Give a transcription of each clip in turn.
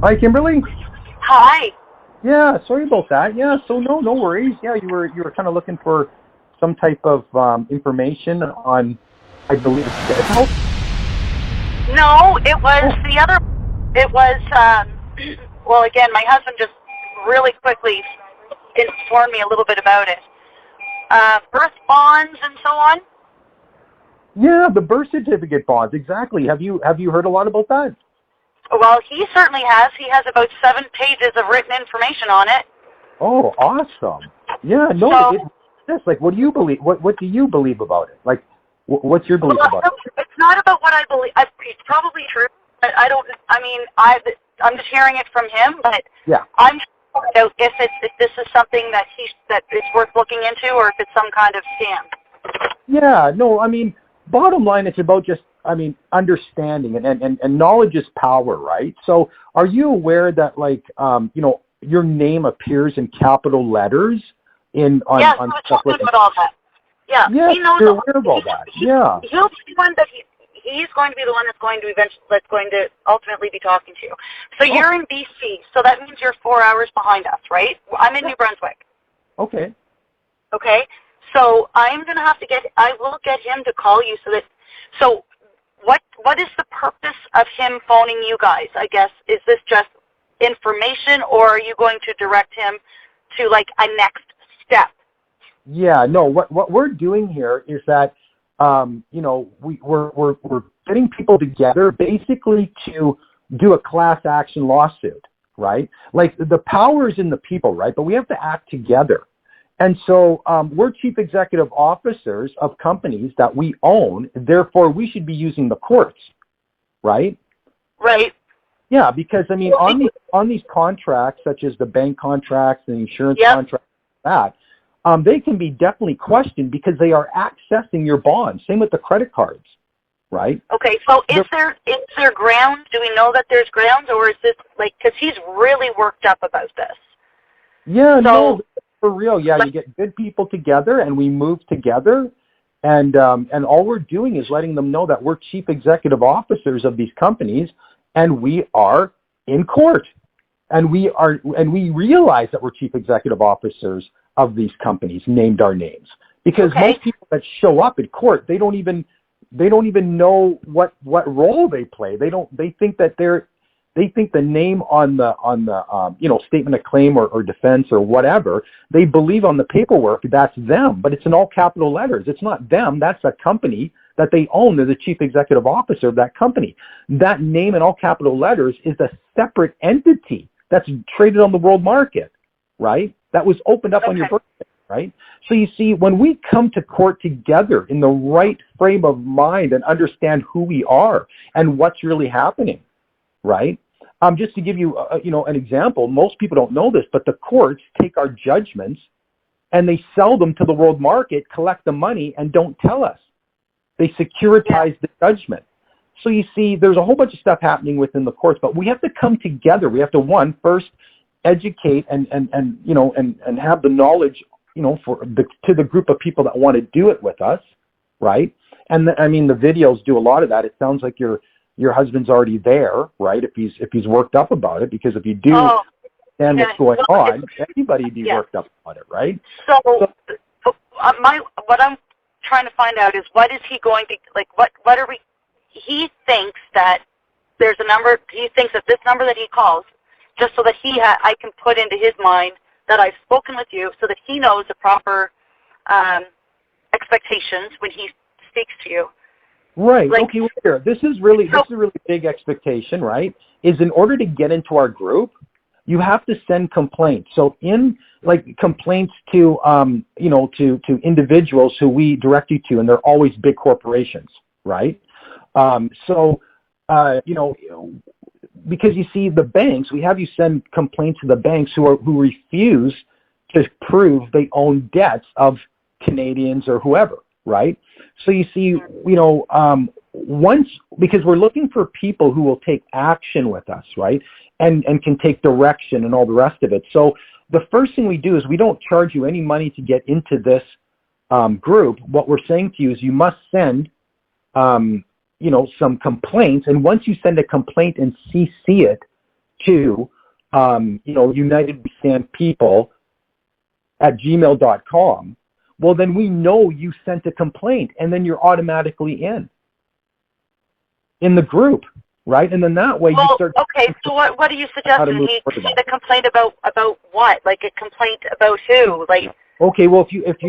Hi, Kimberly. Hi. Yeah, sorry about that. Yeah, so no worries. Yeah, you were kind of looking for some type of information on, I believe, schedule. No, it was the other. It was. Well, again, my husband just really quickly informed me a little bit about it. Birth bonds and so on. Yeah, the birth certificate bonds. Exactly. Have you heard a lot about that? Well, he certainly has. He has about 7 pages of written information on it. Oh, awesome. Yeah, no, So, it's like, what do you believe? What do you believe about it? Like, what's your belief about it? it's not about what I believe. It's probably true, but I don't. I mean, I'm just hearing it from him. But Yeah. I'm trying to find out if this is something that it's worth looking into, or if it's some kind of scam. Yeah, no, I mean, bottom line, it's about just, understanding and knowledge is power, right? So are you aware that, like, your name appears in capital letters on stuff like about all that. Yeah, yeah, he knows. you're aware of all that. Yeah. He'll be the one that he's going to be the one that's going to ultimately be talking to you. So you're in BC, so that means you're 4 hours behind us, right? I'm in New Brunswick. Okay. Okay. So I'm going to have to I will get him to call you so what is the purpose of him phoning you guys, I guess? Is this just information, or are you going to direct him to, like, a next step? Yeah, no, what we're doing here is that, we're getting people together basically to do a class action lawsuit, right? Like, the power is in the people, right? But we have to act together. And so we're chief executive officers of companies that we own. Therefore, we should be using the courts, right? Right. Yeah, because, I mean, on these contracts, such as the bank contracts and insurance contracts, they can be definitely questioned because they are accessing your bonds. Same with the credit cards, right? Okay, so is there grounds? Do we know that there's grounds, or is this, like, because he's really worked up about this? Yeah, no, for real. Yeah, you get good people together, and we move together, and all we're doing is letting them know that we're chief executive officers of these companies, and we are in court, and we realize that we're chief executive officers of these companies, named our names, because most people that show up at court, they don't even know what role they play. They think the name on the statement of claim or defense or whatever, they believe on the paperwork that's them, but it's in all capital letters. It's not them. That's a company that they own. They're the chief executive officer of that company. That name in all capital letters is a separate entity that's traded on the world market, right? That was opened up on your birthday, right? So you see, when we come to court together in the right frame of mind and understand who we are and what's really happening, right? Just to give you, an example, most people don't know this, but the courts take our judgments and they sell them to the world market, collect the money, and don't tell us. They securitize the judgment. So you see, there's a whole bunch of stuff happening within the courts, but we have to come together. We have to, first educate and have the knowledge, to the group of people that want to do it with us, right? And the videos do a lot of that. It sounds like your husband's already there, right? If he's worked up about it, because if you do understand what's going on, everybody'd be worked up about it, right? So what I'm trying to find out is, what is he going to, like, what are we? He thinks that there's a number. He thinks that this number that he calls, just so that I can put into his mind that I've spoken with you, so that he knows the proper expectations when he speaks to you. Right. Like, okay. Here, this is really big expectation, right? Is in order to get into our group, you have to send complaints. So complaints to to individuals who we direct you to, and they're always big corporations, right? Because you see, the banks, we have you send complaints to the banks who refuse to prove they own debts of Canadians or whoever, right? So you see, because we're looking for people who will take action with us, right? And can take direction and all the rest of it. So the first thing we do is we don't charge you any money to get into this group. What we're saying to you is you must send, some complaints. And once you send a complaint and CC it to, UnitedWeStandPeople at gmail.com, well, then we know you sent a complaint, and then you're automatically in the group, right? And then that way you start. Okay, so what are you suggesting? He made a complaint about what? Like a complaint about who? Like. Okay, well, if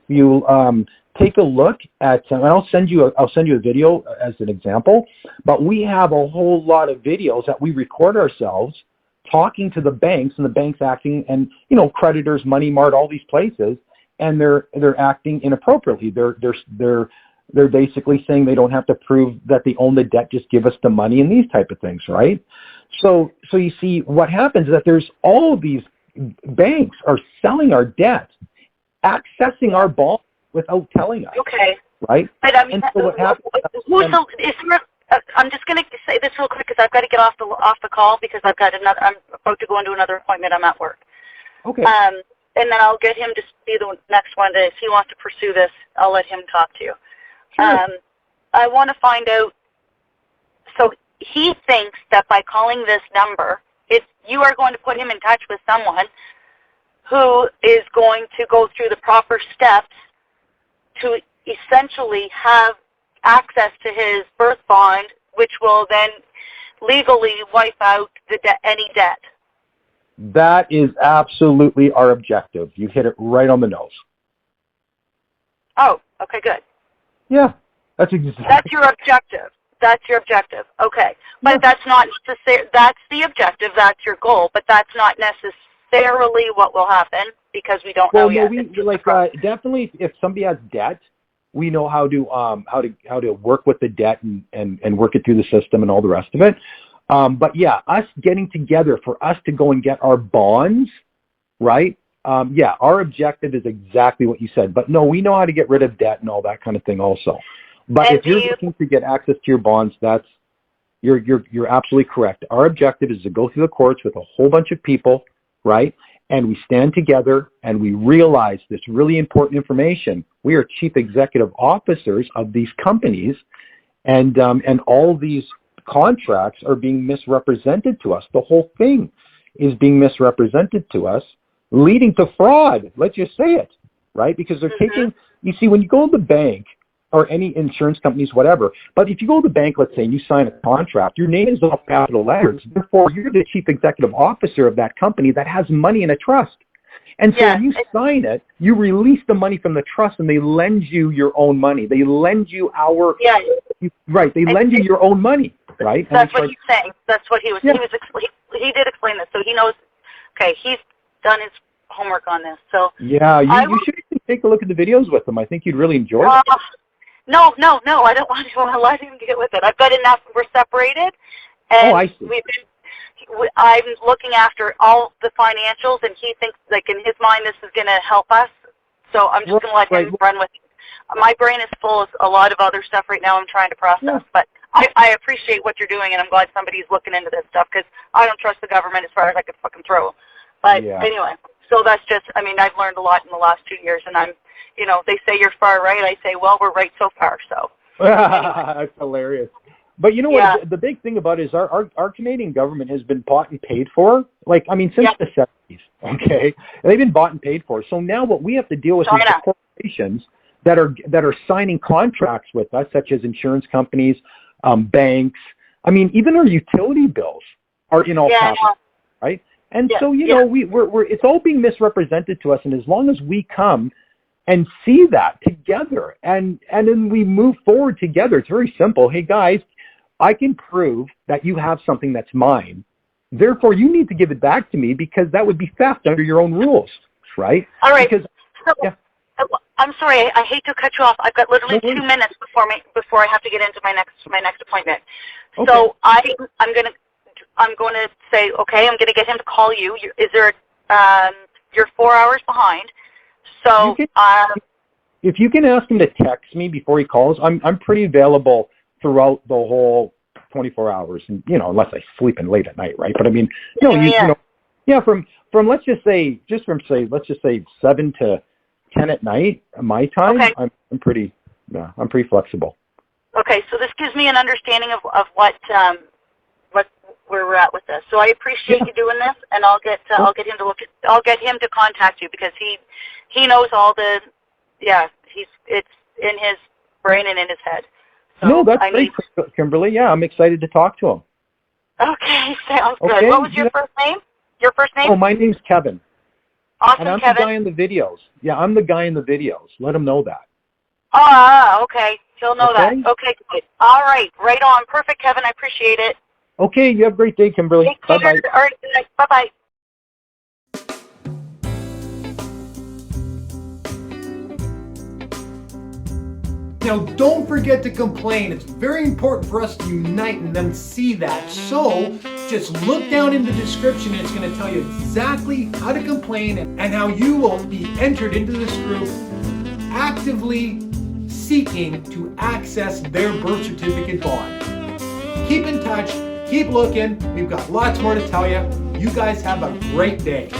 you take a look at, and I'll send you a video as an example, but we have a whole lot of videos that we record ourselves talking to the banks, and the banks acting, and creditors, Money Mart, all these places, and they're acting inappropriately. They're basically saying they don't have to prove that they own the debt, just give us the money and these type of things, right? So you see what happens is that there's all of these banks are selling our debt, accessing our bonds without telling us. Okay. Right? But I mean, and so what happens, I'm just going to say this real quick because I've got to get off the call because I'm about to go into another appointment. I'm at work. Okay. And then I'll get him to be the next one. If he wants to pursue this, I'll let him talk to you. Sure. I want to find out. So he thinks that by calling this number, if you are going to put him in touch with someone who is going to go through the proper steps to essentially have access to his birth bond, which will then legally wipe out any debt. That is absolutely our objective. You hit it right on the nose. Oh, okay, good. Yeah, that's your objective. That's your objective. Okay, but that's not necessarily. That's the objective. That's your goal, but that's not necessarily what will happen because we don't know yet. Definitely, if somebody has debt, we know how to work with the debt and work it through the system and all the rest of it. But yeah, us getting together for us to go and get our bonds, right? Our objective is exactly what you said. But no, we know how to get rid of debt and all that kind of thing also. But if you're looking to get access to your bonds, you're absolutely correct. Our objective is to go through the courts with a whole bunch of people, right? And we stand together and we realize this really important information. We are chief executive officers of these companies, and all these contracts are being misrepresented to us. The whole thing is being misrepresented to us, leading to fraud. Let's just say it, right? Because they're taking, you see, when you go to the bank or any insurance companies, whatever, but if you go to the bank, let's say, and you sign a contract, your name is all capital letters. Therefore, you're the chief executive officer of that company that has money in a trust. And so when you sign it, you release the money from the trust and they lend you your own money. They lend you they lend you your own money, right? That's what he's saying. That's what he was, he did explain this. So he knows, okay, he's done his homework on this. So yeah, you should take a look at the videos with him. I think you'd really enjoy it. No, I don't want to let him get with it. I've got enough. We're separated, and I see. I'm looking after all the financials, and he thinks, like, in his mind, this is going to help us. So I'm just going to let him run with it. My brain is full of a lot of other stuff right now I'm trying to process, but I appreciate what you're doing, and I'm glad somebody's looking into this stuff because I don't trust the government as far as I could fucking throw. But anyway, so that's just, I mean, I've learned a lot in the last 2 years, and I'm, they say you're far right. I say, well, we're right so far. So anyway. That's hilarious. But you know what? The big thing about it is our Canadian government has been bought and paid for. Like, I mean, since the 70s, okay? They've been bought and paid for. So now what we have to deal with is the corporations that are signing contracts with us, such as insurance companies, banks. I mean, even our utility bills are in all capital, right? And so, we're it's all being misrepresented to us. And as long as we come and see that together and then we move forward together, it's very simple. Hey, guys, I can prove that you have something that's mine. Therefore, you need to give it back to me because that would be theft under your own rules, right? All right. Because, I'm sorry, I hate to cut you off. I've got literally 2 minutes before I have to get into my next appointment. Okay. So I'm going to say, okay, I'm going to get him to call you. Is there you're 4 hours behind. So if you can ask him to text me before he calls, I'm pretty available throughout the whole 24 hours, and unless I sleep in late at night, right? But I mean, from let's just say 7 to 10 at night, my time, I'm pretty flexible. Okay, so this gives me an understanding of what where we're at with this. So I appreciate you doing this, and I'll get him to I'll get him to contact you because he knows all the it's in his brain and in his head. So no, that's great, Kimberly. Yeah, I'm excited to talk to him. Okay, sounds good. What was your first name? Your first name? Oh, my name's Kevin. Awesome, and I'm Kevin. the guy in the videos. Yeah, I'm the guy in the videos. Let him know that. Okay. He'll know that. Okay, good. All right. Right on. Perfect, Kevin. I appreciate it. Okay, you have a great day, Kimberly. Take care. Bye-bye. All right, good night. Bye-bye. Now, don't forget to complain. It's very important for us to unite and then see that. So, just look down in the description and it's going to tell you exactly how to complain and how you will be entered into this group actively seeking to access their birth certificate bond. Keep in touch. Keep looking. We've got lots more to tell you. You guys have a great day.